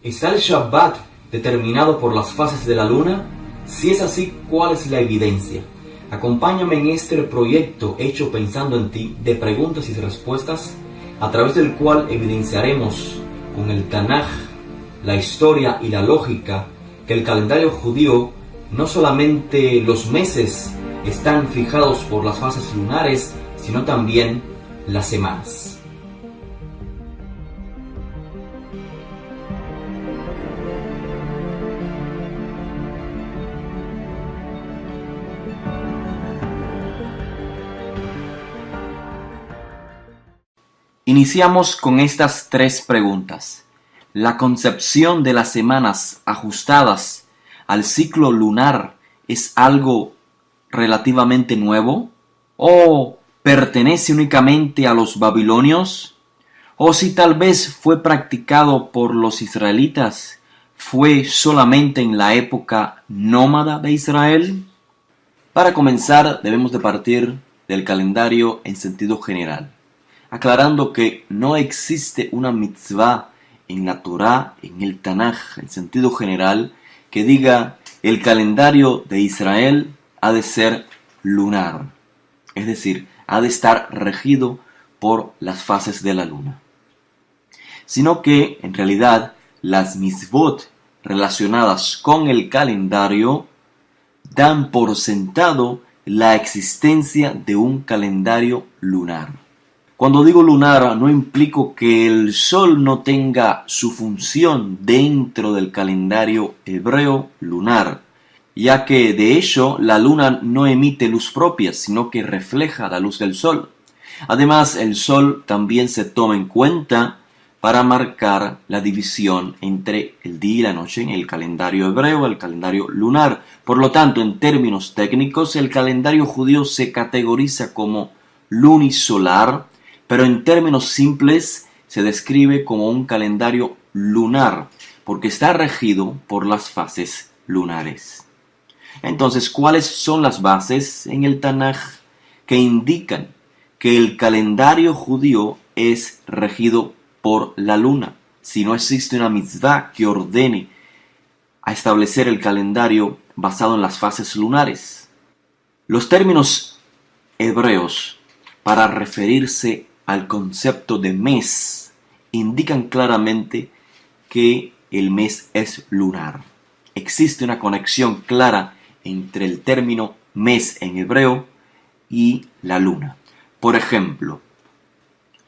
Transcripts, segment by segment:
¿Está el Shabbat determinado por las fases de la luna? Si es así, ¿cuál es la evidencia? Acompáñame en este proyecto hecho pensando en ti de preguntas y respuestas, a través del cual evidenciaremos con el Tanaj, la historia y la lógica que el calendario judío no solamente los meses están fijados por las fases lunares, sino también las semanas. Iniciamos con estas tres preguntas. ¿La concepción de las semanas ajustadas al ciclo lunar es algo relativamente nuevo? ¿O pertenece únicamente a los babilonios? ¿O si tal vez fue practicado por los israelitas, fue solamente en la época nómada de Israel? Para comenzar, debemos de partir del calendario en sentido general, aclarando que no existe una mitzvah en la Torá, en el Tanaj, en sentido general, que diga el calendario de Israel ha de ser lunar, es decir, ha de estar regido por las fases de la luna, sino que en realidad las mitzvot relacionadas con el calendario dan por sentado la existencia de un calendario lunar. Cuando digo lunar, no implico que el sol no tenga su función dentro del calendario hebreo lunar, ya que de hecho la luna no emite luz propia, sino que refleja la luz del sol. Además, el sol también se toma en cuenta para marcar la división entre el día y la noche en el calendario hebreo, el calendario lunar. Por lo tanto, en términos técnicos, el calendario judío se categoriza como lunisolar, pero en términos simples se describe como un calendario lunar, porque está regido por las fases lunares. Entonces, ¿cuáles son las bases en el Tanaj que indican que el calendario judío es regido por la luna? Si no existe una mitzvah que ordene a establecer el calendario basado en las fases lunares. Los términos hebreos para referirse al concepto de mes indican claramente que el mes es lunar. Existe una conexión clara entre el término mes en hebreo y la luna. Por ejemplo,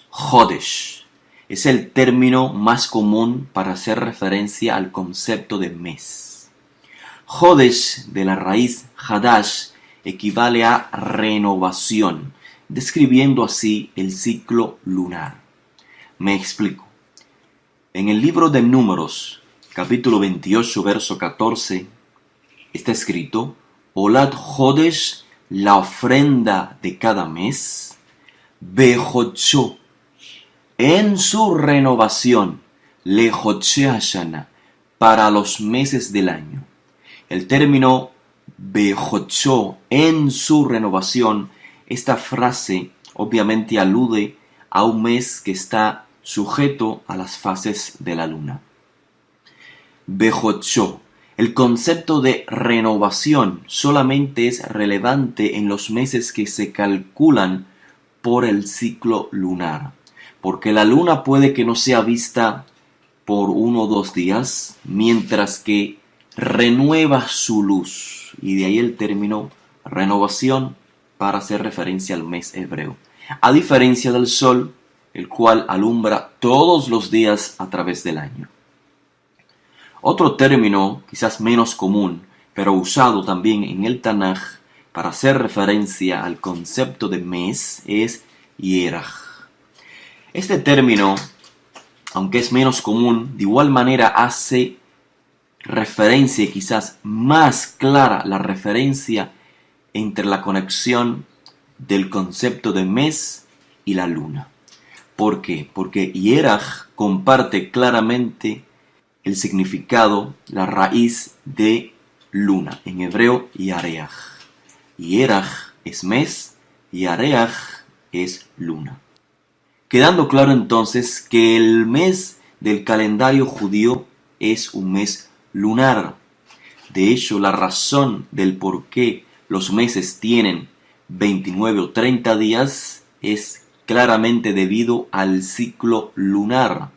Jodesh es el término más común para hacer referencia al concepto de mes. Jodesh, de la raíz Hadash, equivale a renovación, describiendo así el ciclo lunar. Me explico. En el libro de Números, capítulo 28, verso 14, está escrito: Olad Jodesh, la ofrenda de cada mes, Bejocho, en su renovación, Lejoche Hashana, para los meses del año. El término Bejocho, en su renovación, esta frase obviamente alude a un mes que está sujeto a las fases de la luna. Bejocho. El concepto de renovación solamente es relevante en los meses que se calculan por el ciclo lunar, porque la luna puede que no sea vista por 1 o 2 días, mientras que renueva su luz, y de ahí el término renovación para hacer referencia al mes hebreo, a diferencia del sol, el cual alumbra todos los días a través del año. Otro término, quizás menos común, pero usado también en el Tanaj para hacer referencia al concepto de mes, es Yerach. Este término, aunque es menos común, de igual manera hace referencia, y quizás más clara la referencia entre la conexión del concepto de mes y la luna. ¿Por qué? Porque Yerach comparte claramente el significado, la raíz de luna, en hebreo Yareach. Yerach es mes, Yareach es luna. Quedando claro entonces que el mes del calendario judío es un mes lunar. De hecho, la razón del por qué los meses tienen 29 o 30 días es claramente debido al ciclo lunar.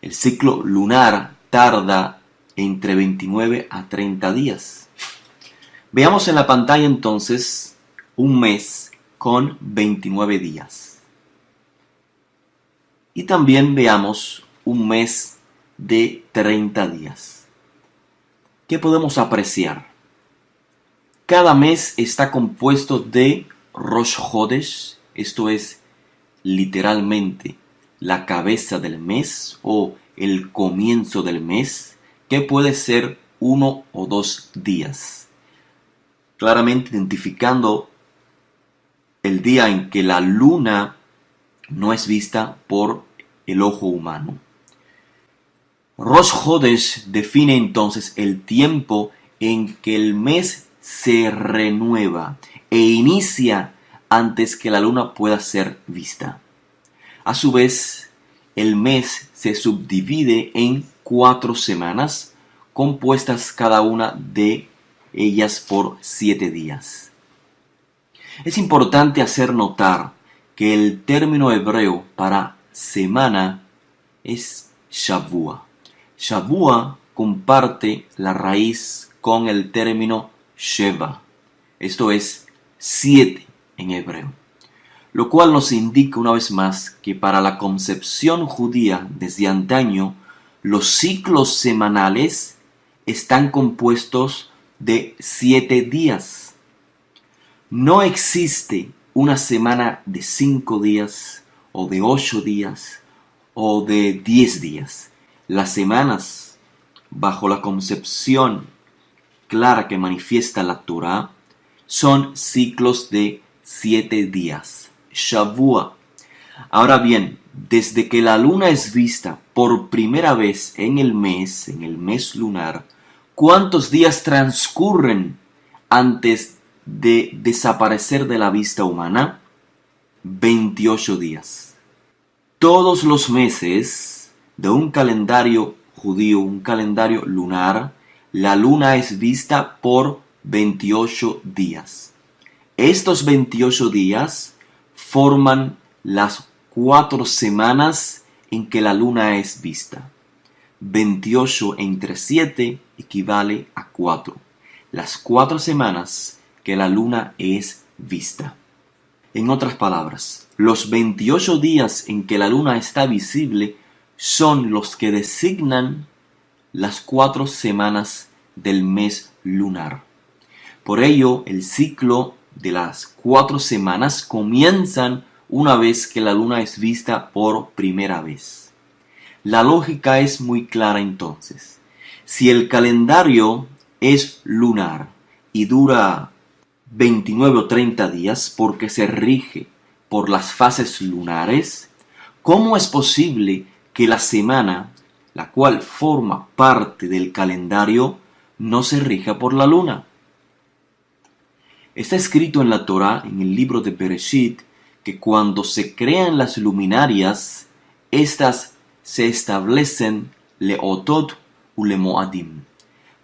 El ciclo lunar tarda entre 29 a 30 días. Veamos en la pantalla entonces un mes con 29 días. Y también veamos un mes de 30 días. ¿Qué podemos apreciar? Cada mes está compuesto de Rosh Hodesh, esto es literalmente la cabeza del mes o el comienzo del mes, que puede ser 1 o 2 días. Claramente identificando el día en que la luna no es vista por el ojo humano. Rosh Hodesh define entonces el tiempo en que el mes se renueva e inicia antes que la luna pueda ser vista. A su vez, el mes se subdivide en 4 semanas, compuestas cada una de ellas por 7 días. Es importante hacer notar que el término hebreo para semana es Shavua. Shavua comparte la raíz con el término Sheva, esto es 7 en hebreo, lo cual nos indica una vez más que para la concepción judía desde antaño, los ciclos semanales están compuestos de 7 días. No existe una semana de 5 días o de 8 días o de 10 días. Las semanas, bajo la concepción clara que manifiesta la Torá, son ciclos de 7 días. Shavua. Ahora bien, desde que la luna es vista por primera vez en el mes lunar, ¿cuántos días transcurren antes de desaparecer de la vista humana? 28 días. Todos los meses de un calendario judío, un calendario lunar, la luna es vista por 28 días. Estos 28 días forman las 4 semanas en que la luna es vista. 28 entre 7 equivale a 4. Las 4 semanas que la luna es vista. En otras palabras, los 28 días en que la luna está visible son los que designan las 4 semanas del mes lunar. Por ello, el ciclo de las 4 semanas comienzan una vez que la luna es vista por primera vez. La lógica es muy clara entonces. Si el calendario es lunar y dura 29 o 30 días porque se rige por las fases lunares, ¿cómo es posible que la semana, la cual forma parte del calendario, no se rija por la luna? Está escrito en la Torá, en el libro de Bereshit, que cuando se crean las luminarias, estas se establecen leotot u lemoadim,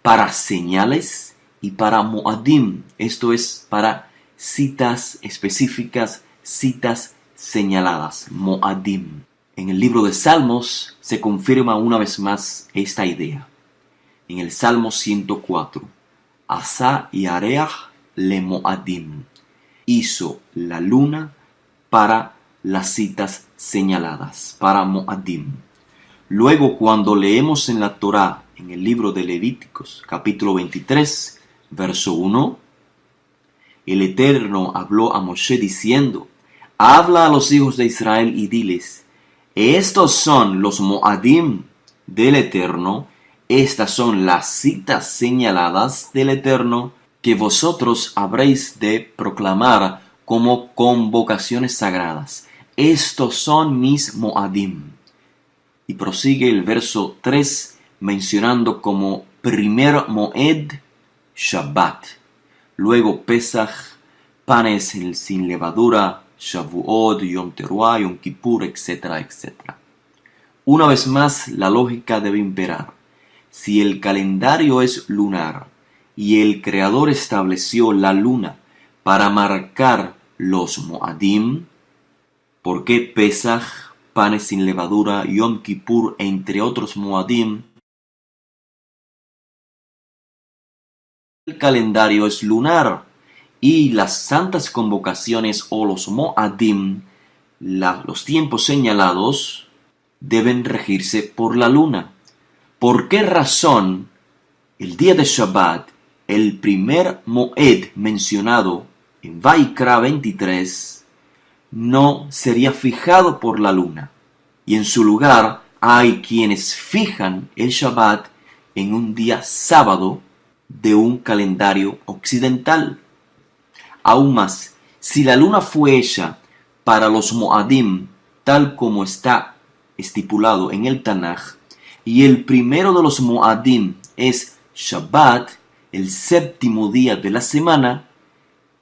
para señales y para moadim, esto es para citas específicas, citas señaladas, moadim. En el libro de Salmos se confirma una vez más esta idea. En el Salmo 104, Asa y Areach le moadim, hizo la luna para las citas señaladas, para moadim. Luego, cuando leemos en la Torá, en el libro de Levíticos, capítulo 23, verso 1, el Eterno habló a Moshe diciendo: habla a los hijos de Israel y diles: estos son los moadim del Eterno, estas son las citas señaladas del Eterno que vosotros habréis de proclamar como convocaciones sagradas. Estos son mis moadim. Y prosigue el verso 3 mencionando como primer moed Shabbat, luego Pesach, panes sin levadura, Shavuot, Yom Teruah, Yom Kippur, etcétera, etcétera. Una vez más, la lógica debe imperar. Si el calendario es lunar y el Creador estableció la luna para marcar los Moadim, ¿por qué Pesaj, panes sin levadura, Yom Kippur, entre otros Moadim? El calendario es lunar y las santas convocaciones o los Moadim, los tiempos señalados, deben regirse por la luna. ¿Por qué razón el día de Shabbat, el primer Moed mencionado en Vaikra 23, no sería fijado por la luna? Y en su lugar hay quienes fijan el Shabbat en un día sábado de un calendario occidental. Aún más, si la luna fue hecha para los Moadim, tal como está estipulado en el Tanaj, y el primero de los Moadim es Shabbat, el séptimo día de la semana,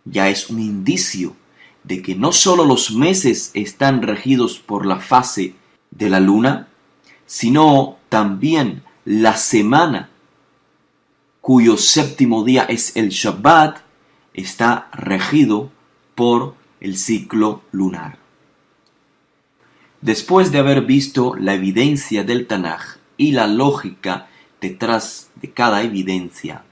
ya es un indicio de que no solo los meses están regidos por la fase de la luna, sino también la semana, cuyo séptimo día es el Shabbat, está regido por el ciclo lunar. Después de haber visto la evidencia del Tanaj y la lógica detrás de cada evidencia,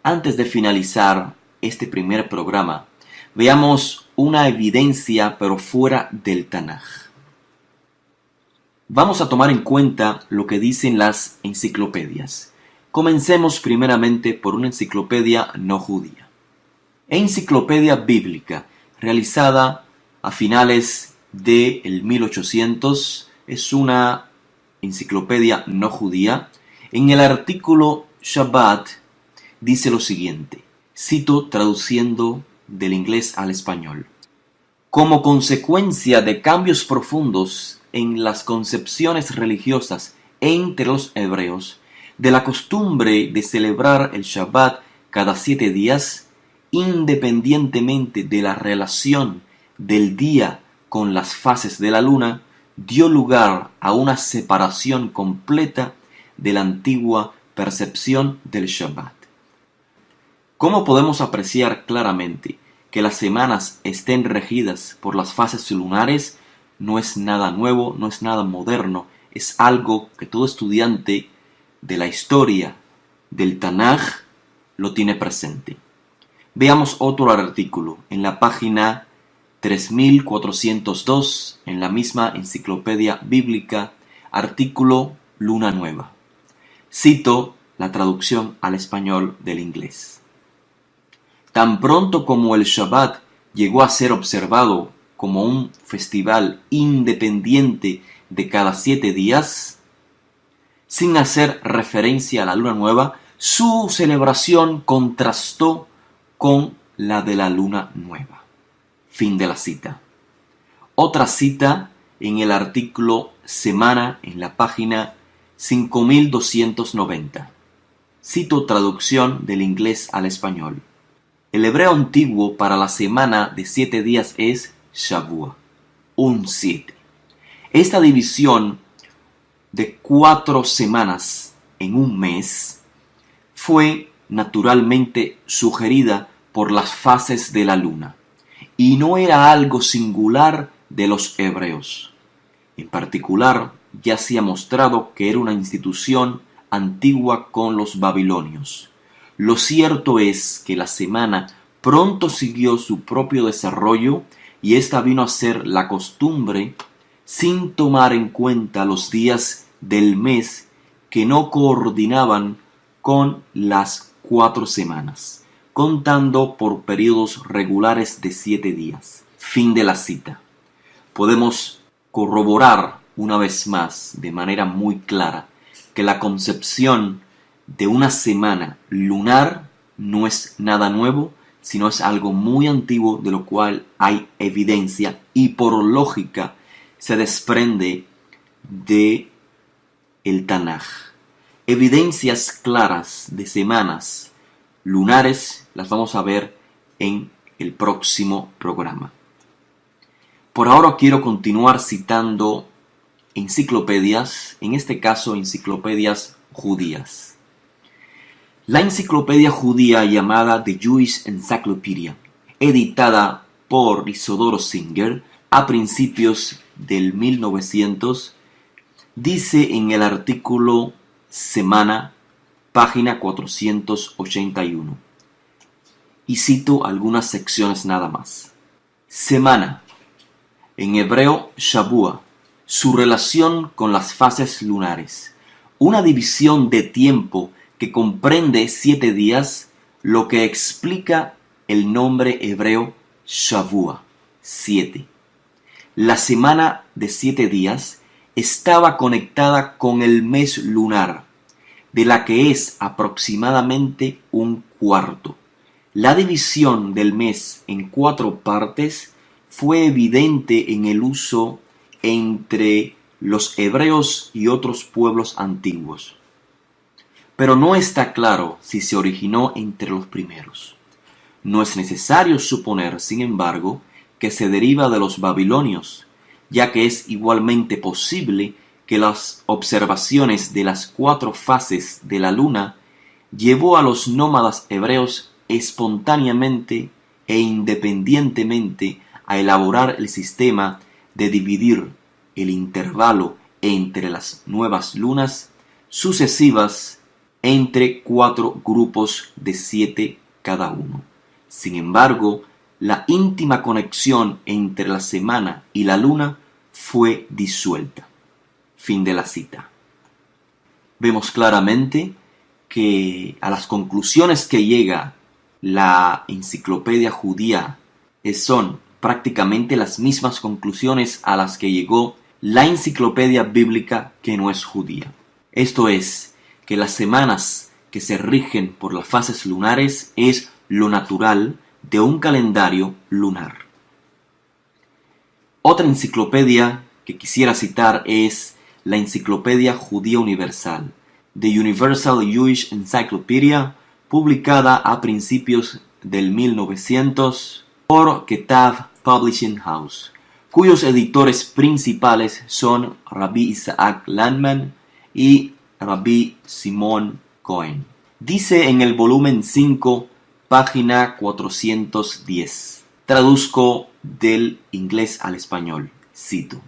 antes de finalizar este primer programa, veamos una evidencia pero fuera del Tanaj. Vamos a tomar en cuenta lo que dicen las enciclopedias. Comencemos primeramente por una enciclopedia no judía. Enciclopedia Bíblica, realizada a finales del 1800, es una enciclopedia no judía. En el artículo Shabbat dice lo siguiente, cito traduciendo del inglés al español. Como consecuencia de cambios profundos en las concepciones religiosas entre los hebreos, de la costumbre de celebrar el Shabbat cada 7 días, independientemente de la relación del día con las fases de la luna, dio lugar a una separación completa de la antigua percepción del Shabbat. ¿Cómo podemos apreciar claramente que las semanas estén regidas por las fases lunares? No es nada nuevo, no es nada moderno, es algo que todo estudiante de la historia del Tanaj lo tiene presente. Veamos otro artículo en la página 3402 en la misma enciclopedia bíblica, artículo Luna Nueva. Cito la traducción al español del inglés. Tan pronto como el Shabbat llegó a ser observado como un festival independiente de cada 7 días, sin hacer referencia a la luna nueva, su celebración contrastó con la de la luna nueva. Fin de la cita. Otra cita en el artículo Semana en la página 5290. Cito traducción del inglés al español. El hebreo antiguo para la semana de 7 días es Shavua, un 7. Esta división de 4 semanas en un mes fue naturalmente sugerida por las fases de la luna y no era algo singular de los hebreos. En particular, ya se ha mostrado que era una institución antigua con los babilonios. Lo cierto es que la semana pronto siguió su propio desarrollo y esta vino a ser la costumbre sin tomar en cuenta los días del mes que no coordinaban con las 4 semanas, contando por periodos regulares de 7 días. Fin de la cita. Podemos corroborar una vez más, de manera muy clara, que la concepción de una semana lunar no es nada nuevo, sino es algo muy antiguo de lo cual hay evidencia y por lógica se desprende de el Tanaj. Evidencias claras de semanas lunares las vamos a ver en el próximo programa. Por ahora quiero continuar citando enciclopedias, en este caso enciclopedias judías. La enciclopedia judía llamada The Jewish Encyclopedia, editada por Isidoro Singer a principios del 1900, dice en el artículo Semana, página 481, y cito algunas secciones nada más. Semana, en hebreo Shavua, su relación con las fases lunares, una división de tiempo que comprende 7 días, lo que explica el nombre hebreo Shavua, 7. La semana de 7 días estaba conectada con el mes lunar, de la que es aproximadamente un cuarto. La división del mes en 4 partes fue evidente en el uso entre los hebreos y otros pueblos antiguos, pero no está claro si se originó entre los primeros. No es necesario suponer, sin embargo, que se deriva de los babilonios, ya que es igualmente posible que las observaciones de las 4 fases de la luna llevó a los nómadas hebreos espontáneamente e independientemente a elaborar el sistema de dividir el intervalo entre las nuevas lunas sucesivas entre 4 grupos de 7 cada uno. Sin embargo, la íntima conexión entre la semana y la luna fue disuelta. Fin de la cita. Vemos claramente que a las conclusiones que llega la enciclopedia judía son prácticamente las mismas conclusiones a las que llegó la enciclopedia bíblica que no es judía. Esto es, que las semanas que se rigen por las fases lunares es lo natural de un calendario lunar. Otra enciclopedia que quisiera citar es la Enciclopedia Judía Universal, The Universal Jewish Encyclopedia, publicada a principios del 1900 por Ketav Publishing House, cuyos editores principales son Rabbi Isaac Landman y Rabbi Simon Cohen. Dice en el volumen 5, página 410. Traduzco del inglés al español. Cito.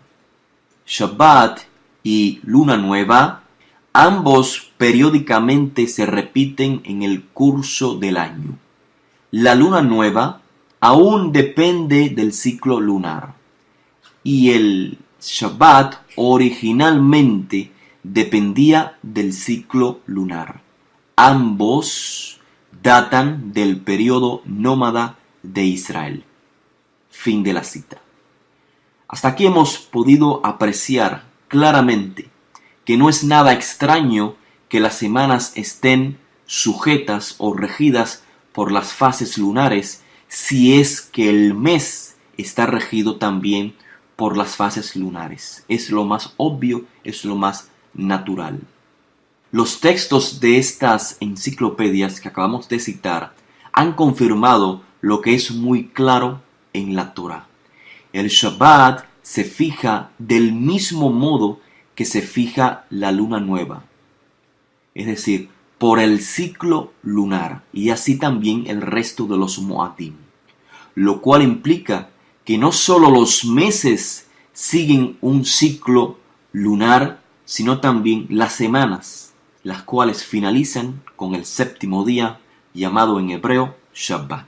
Shabbat y luna nueva, ambos periódicamente se repiten en el curso del año. La luna nueva aún depende del ciclo lunar y el Shabbat originalmente dependía del ciclo lunar. Ambos datan del periodo nómada de Israel. Fin de la cita. Hasta aquí hemos podido apreciar claramente que no es nada extraño que las semanas estén sujetas o regidas por las fases lunares si es que el mes está regido también por las fases lunares. Es lo más obvio, es lo más natural. Los textos de estas enciclopedias que acabamos de citar han confirmado lo que es muy claro en la Torá. El Shabbat se fija del mismo modo que se fija la luna nueva, es decir, por el ciclo lunar, y así también el resto de los Moadim, lo cual implica que no solo los meses siguen un ciclo lunar, sino también las semanas, las cuales finalizan con el 7º día, llamado en hebreo Shabbat.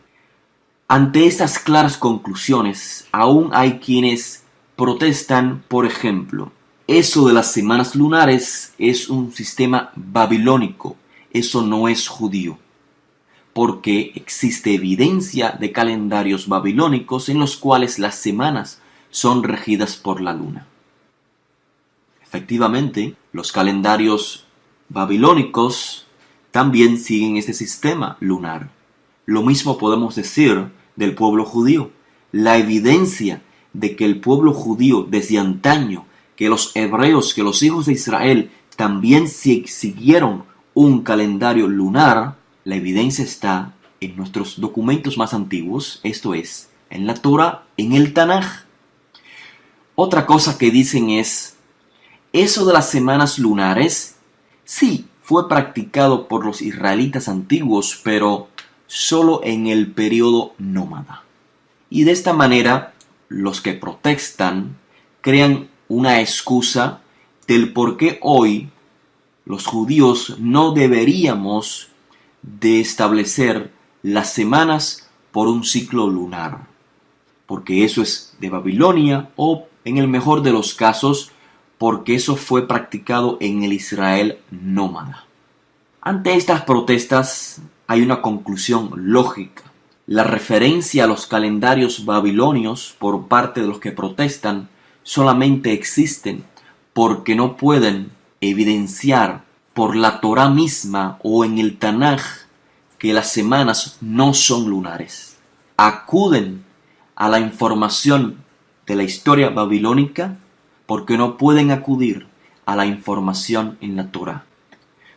Ante estas claras conclusiones, aún hay quienes protestan, por ejemplo, eso de las semanas lunares es un sistema babilónico, eso no es judío, porque existe evidencia de calendarios babilónicos en los cuales las semanas son regidas por la luna. Efectivamente, los calendarios babilónicos también siguen este sistema lunar. Lo mismo podemos decir del pueblo judío. La evidencia de que el pueblo judío desde antaño, que los hebreos, que los hijos de Israel también siguieron un calendario lunar, la evidencia está en nuestros documentos más antiguos, esto es, en la Torá, en el Tanaj. Otra cosa que dicen es, Eso de las semanas lunares, sí, fue practicado por los israelitas antiguos, pero solo en el periodo nómada. Y de esta manera, los que protestan crean una excusa del por qué hoy los judíos no deberíamos de establecer las semanas por un ciclo lunar, porque eso es de Babilonia, o en el mejor de los casos, porque eso fue practicado en el Israel nómada. Ante estas protestas hay una conclusión lógica. La referencia a los calendarios babilonios por parte de los que protestan solamente existen porque no pueden evidenciar por la Torá misma o en el Tanaj que las semanas no son lunares. Acuden a la información de la historia babilónica porque no pueden acudir a la información en la Torá.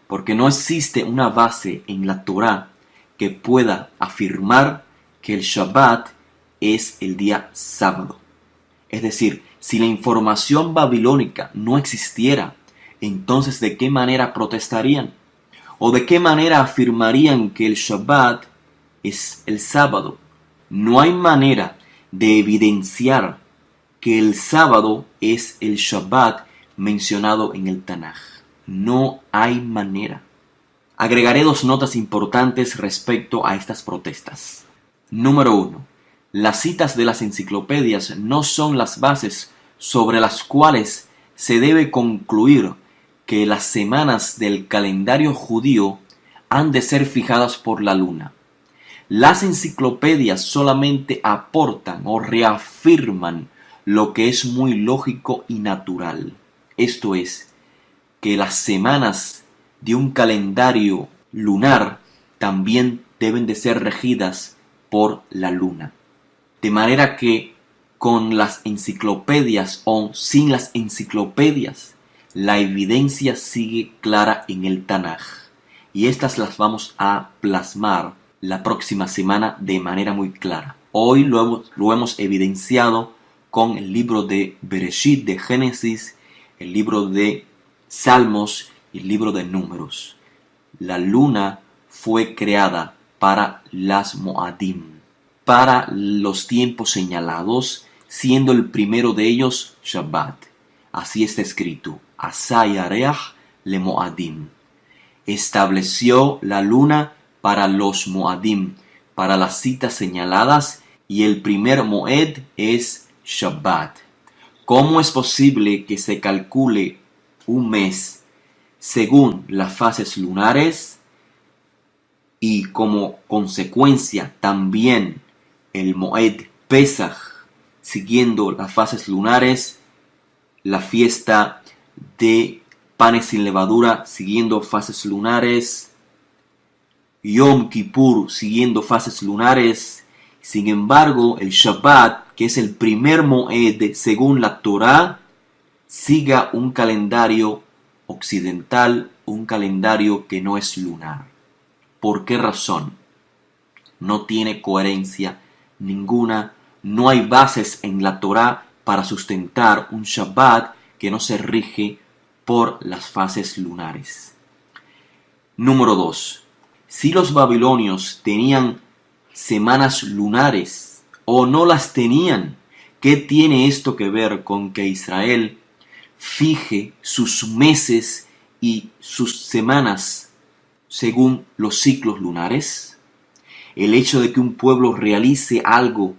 Porque no existe una base en la Torá que pueda afirmar que el Shabbat es el día sábado. Es decir, si la información babilónica no existiera, entonces ¿de qué manera protestarían? ¿O de qué manera afirmarían que el Shabbat es el sábado? No hay manera de evidenciar que el sábado es el Shabbat mencionado en el Tanaj. No hay manera. Agregaré dos notas importantes respecto a estas protestas. Número 1. Las citas de las enciclopedias no son las bases sobre las cuales se debe concluir que las semanas del calendario judío han de ser fijadas por la luna. Las enciclopedias solamente aportan o reafirman lo que es muy lógico y natural. Esto es, que las semanas de un calendario lunar también deben de ser regidas por la luna. De manera que con las enciclopedias o sin las enciclopedias, la evidencia sigue clara en el Tanaj. Y estas las vamos a plasmar la próxima semana de manera muy clara. Hoy lo hemos evidenciado con el libro de Bereshit, de Génesis, el libro de Salmos y el libro de Números. La luna fue creada para las Moadim, para los tiempos señalados, siendo el primero de ellos Shabbat. Así está escrito, Asa Yareach le Moadim. Estableció la luna para los Moadim, para las citas señaladas, y el primer Moed es Shabbat. ¿Cómo es posible que se calcule un mes según las fases lunares y como consecuencia también el Moed Pesach siguiendo las fases lunares, la fiesta de panes sin levadura siguiendo fases lunares, Yom Kippur siguiendo fases lunares? Sin embargo, el Shabbat, que es el primer Moed según la Torá, siga un calendario occidental, un calendario que no es lunar. ¿Por qué razón? No tiene coherencia ninguna, no hay bases en la Torá para sustentar un Shabbat que no se rige por las fases lunares. Número 2. Si los babilonios tenían semanas lunares o no las tenían, ¿qué tiene esto que ver con que Israel fije sus meses y sus semanas según los ciclos lunares? El hecho de que un pueblo realice algo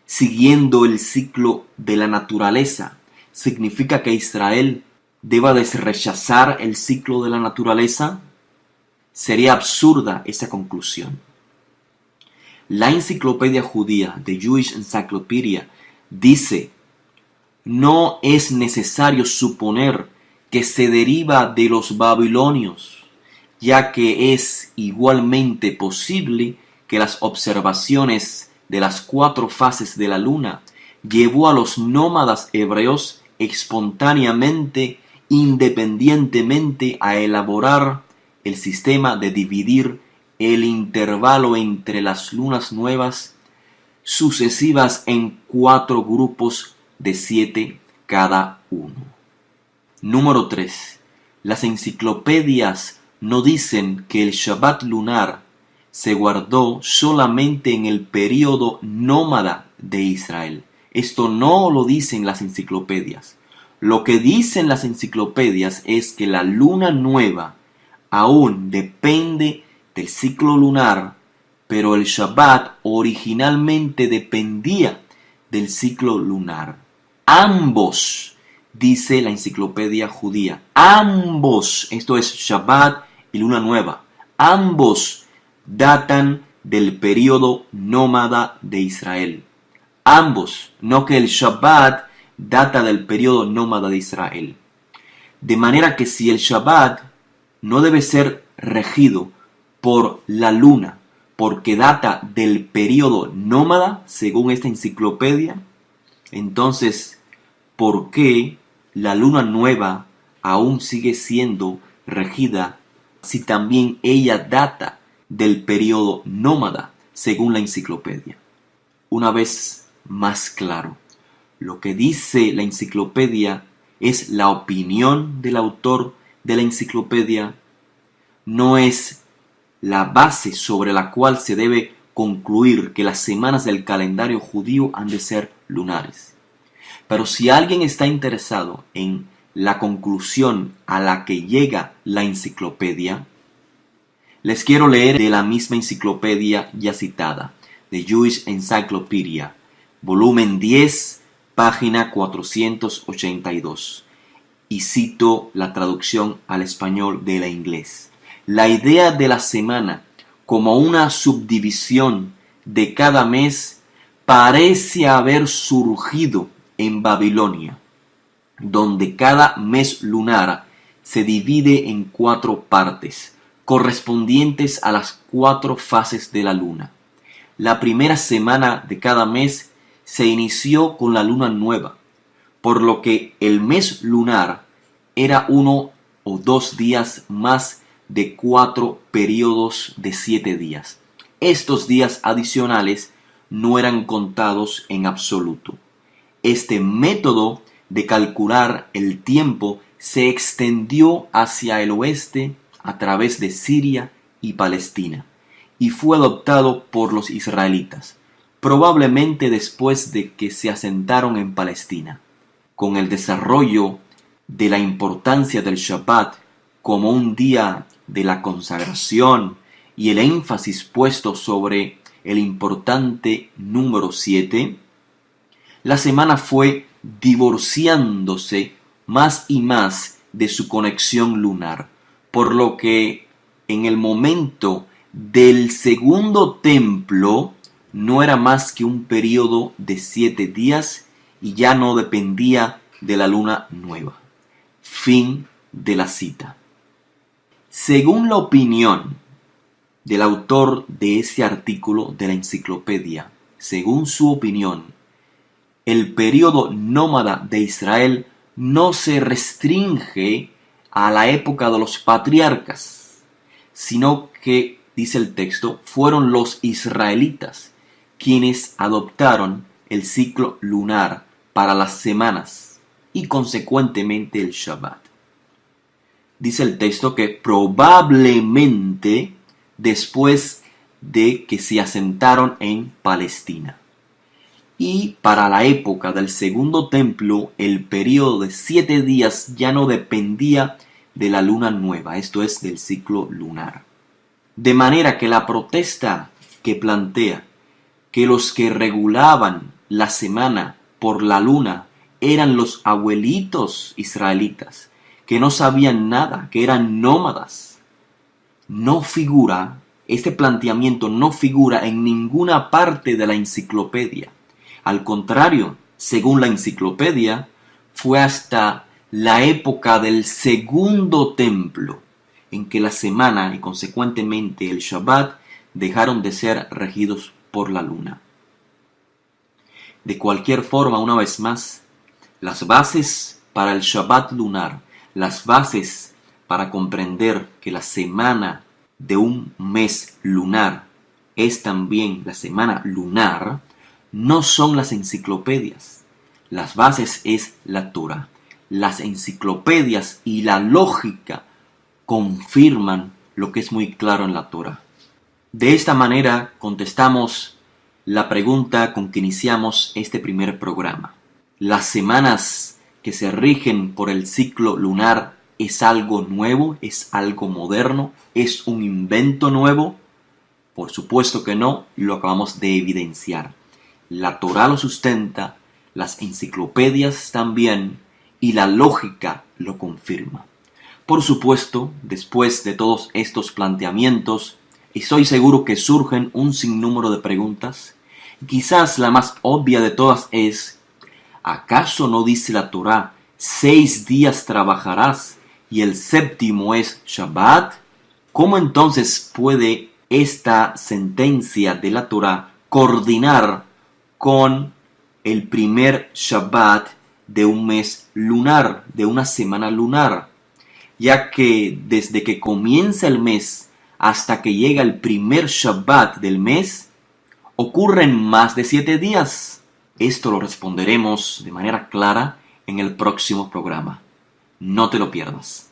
siguiendo el ciclo de la naturaleza significa que Israel deba rechazar el ciclo de la naturaleza. Sería absurda esa conclusión. La enciclopedia judía, The Jewish Encyclopedia, dice: no es necesario suponer que se deriva de los babilonios, ya que es igualmente posible que las observaciones de las 4 fases de la luna llevó a los nómadas hebreos espontáneamente, independientemente, a elaborar el sistema de dividir el intervalo entre las lunas nuevas sucesivas en 4 grupos de 7 cada uno. Número 3. Las enciclopedias no dicen que el Shabbat lunar se guardó solamente en el período nómada de Israel. Esto no lo dicen las enciclopedias. Lo que dicen las enciclopedias es que la luna nueva aún depende del ciclo lunar, pero el Shabbat originalmente dependía del ciclo lunar. Ambos, dice la enciclopedia judía, ambos, esto es Shabbat y luna nueva, ambos datan del período nómada de Israel. Ambos, no que el Shabbat data del período nómada de Israel. De manera que si el Shabbat no debe ser regido por la luna, porque data del período nómada, según esta enciclopedia, entonces, ¿por qué la luna nueva aún sigue siendo regida si también ella data del período nómada, según la enciclopedia? Una vez más claro, lo que dice la enciclopedia es la opinión del autor de la enciclopedia, no es la base sobre la cual se debe concluir que las semanas del calendario judío han de ser lunares. Pero si alguien está interesado en la conclusión a la que llega la enciclopedia, les quiero leer de la misma enciclopedia ya citada, The Jewish Encyclopedia, volumen 10, página 482, y cito la traducción al español de la inglés. La idea de la semana como una subdivisión de cada mes parece haber surgido en Babilonia, donde cada mes lunar se divide en 4 partes, correspondientes a las 4 fases de la luna. La primera semana de cada mes se inició con la luna nueva, por lo que el mes lunar era 1 o 2 días más de 4 periodos de 7 días. Estos días adicionales no eran contados en absoluto. Este método de calcular el tiempo se extendió hacia el oeste a través de Siria y Palestina y fue adoptado por los israelitas, probablemente después de que se asentaron en Palestina. Con el desarrollo de la importancia del Shabbat como un día de la consagración y el énfasis puesto sobre el importante número 7, la semana fue divorciándose más y más de su conexión lunar, por lo que en el momento del segundo templo no era más que un periodo de 7 días y ya no dependía de la luna nueva. Fin de la cita. Según la opinión del autor de ese artículo de la enciclopedia, según su opinión, el período nómada de Israel no se restringe a la época de los patriarcas, sino que, dice el texto, fueron los israelitas quienes adoptaron el ciclo lunar para las semanas y consecuentemente el Shabbat. Dice el texto que probablemente después de que se asentaron en Palestina. Y para la época del segundo templo, el periodo de 7 días ya no dependía de la luna nueva, esto es del ciclo lunar. De manera que la protesta que plantea que los que regulaban la semana por la luna eran los abuelitos israelitas, que no sabían nada, que eran nómadas, este planteamiento no figura en ninguna parte de la enciclopedia. Al contrario, según la enciclopedia, fue hasta la época del segundo templo en que la semana y consecuentemente el Shabbat dejaron de ser regidos por la luna. De cualquier forma, una vez más, las bases para el Shabbat lunar, las bases para comprender que la semana de un mes lunar es también la semana lunar, no son las enciclopedias. Las bases es la Torah. las enciclopedias y la lógica confirman lo que es muy claro en la Torá. De esta manera contestamos la pregunta con que iniciamos este primer programa. ¿Las semanas que se rigen por el ciclo lunar es algo nuevo? ¿Es algo moderno? ¿Es un invento nuevo? Por supuesto que no, lo acabamos de evidenciar. La Torá lo sustenta, las enciclopedias también, y la lógica lo confirma. Por supuesto, después de todos estos planteamientos, estoy seguro que surgen un sinnúmero de preguntas. Quizás la más obvia de todas es: ¿acaso no dice la Torá, 6 días trabajarás y el séptimo es Shabbat? ¿Cómo entonces puede esta sentencia de la Torá coordinar con el primer Shabbat de un mes lunar, de una semana lunar? Ya que desde que comienza el mes hasta que llega el primer Shabbat del mes, ocurren más de 7 días. Esto lo responderemos de manera clara en el próximo programa. No te lo pierdas.